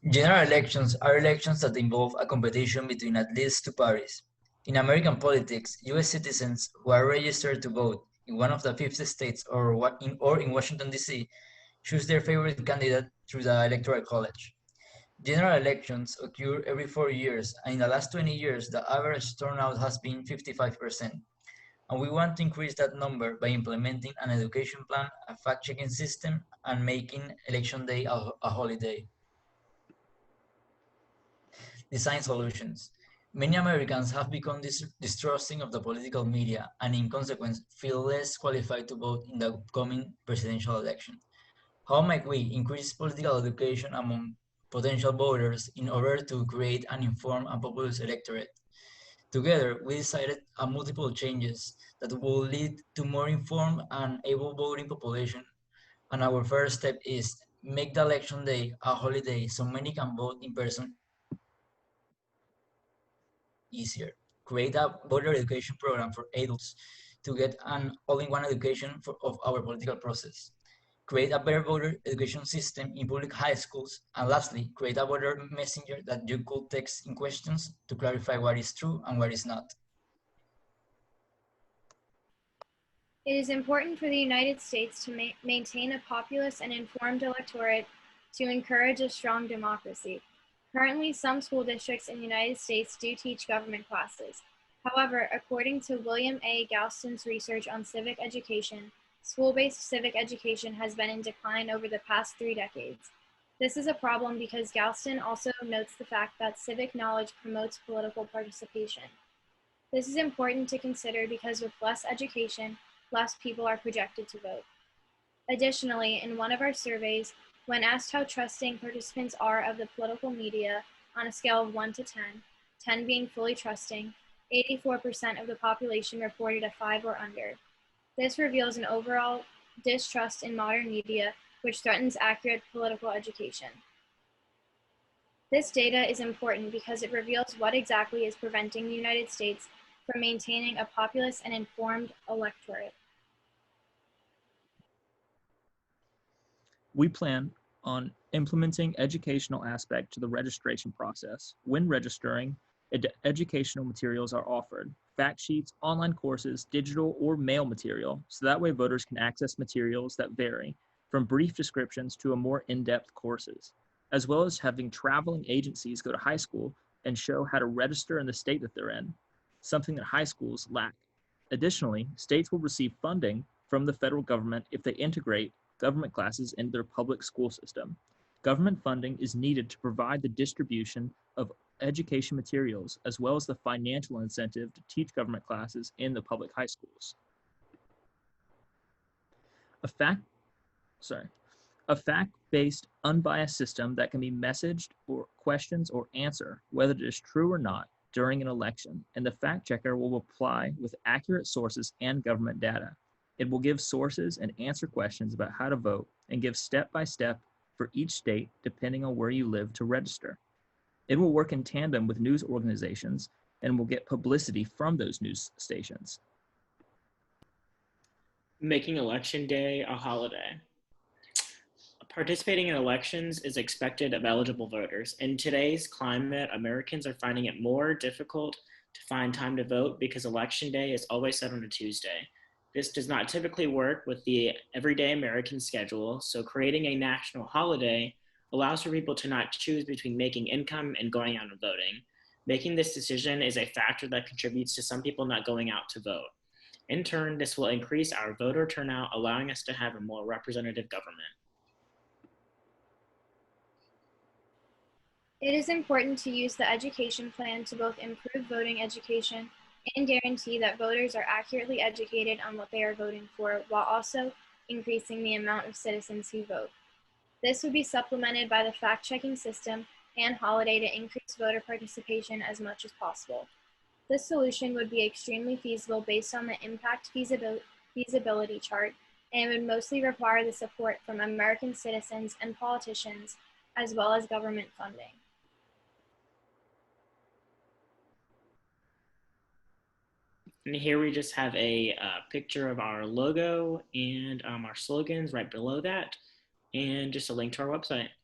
General elections are elections that involve a competition between at least two parties. In American politics, U.S. citizens who are registered to vote in one of the 50 states or in Washington, D.C., choose their favorite candidate through the Electoral College. General elections occur every 4 years, and in the last 20 years, the average turnout has been 55%. And we want to increase that number by implementing an education plan, a fact-checking system, and making election day a holiday. Design solutions. Many Americans have become distrusting of the political media and, in consequence, feel less qualified to vote in the upcoming presidential election. How might we increase political education among potential voters in order to create an informed and populous electorate? Together, we decided on multiple changes that will lead to more informed and able voting population. And our first step is make the election day a holiday so many can vote in person easier. Create a voter education program for adults to get an all-in-one education of our political process. Create a better voter education system in public high schools. And lastly, create a voter messenger that you could text in questions to clarify what is true and what is not. It is important for the United States to maintain a populous and informed electorate to encourage a strong democracy. Currently, some school districts in the United States do teach government classes. However, according to William A. Galston's research on civic education, school-based civic education has been in decline over the past 3 decades. This is a problem because Galston also notes the fact that civic knowledge promotes political participation. This is important to consider because with less education, less people are projected to vote. Additionally, in one of our surveys, when asked how trusting participants are of the political media on a scale of 1 to 10, 10 being fully trusting, 84% of the population reported a 5 or under. This reveals an overall distrust in modern media, which threatens accurate political education. This data is important because it reveals what exactly is preventing the United States from maintaining a populous and informed electorate. We plan on implementing educational aspect to the registration process. When registering, educational materials are offered, fact sheets, online courses, digital or mail material, so that way voters can access materials that vary from brief descriptions to a more in-depth courses, as well as having traveling agencies go to high school and show how to register in the state that they're in, something that high schools lack. Additionally, states will receive funding from the federal government if they integrate government classes into their public school system. Government funding is needed to provide the distribution of education materials as well as the financial incentive to teach government classes in the public high schools. A fact-based, unbiased system that can be messaged or questions or answer whether it is true or not during an election, and the fact checker will apply with accurate sources and government data. It will give sources and answer questions about how to vote and give step-by-step for each state depending on where you live to register. It will work in tandem with news organizations and will get publicity from those news stations. Making Election Day a holiday. Participating in elections is expected of eligible voters. In today's climate, Americans are finding it more difficult to find time to vote because Election Day is always set on a Tuesday. This does not typically work with the everyday American schedule, so creating a national holiday allows for people to not choose between making income and going out and voting. Making this decision is a factor that contributes to some people not going out to vote. In turn, this will increase our voter turnout, allowing us to have a more representative government. It is important to use the education plan to both improve voting education and guarantee that voters are accurately educated on what they are voting for, while also increasing the amount of citizens who vote. This would be supplemented by the fact-checking system and holiday to increase voter participation as much as possible. This solution would be extremely feasible based on the impact feasibility chart, and would mostly require the support from American citizens and politicians, as well as government funding. And here we just have a picture of our logo and our slogans right below that, and just a link to our website.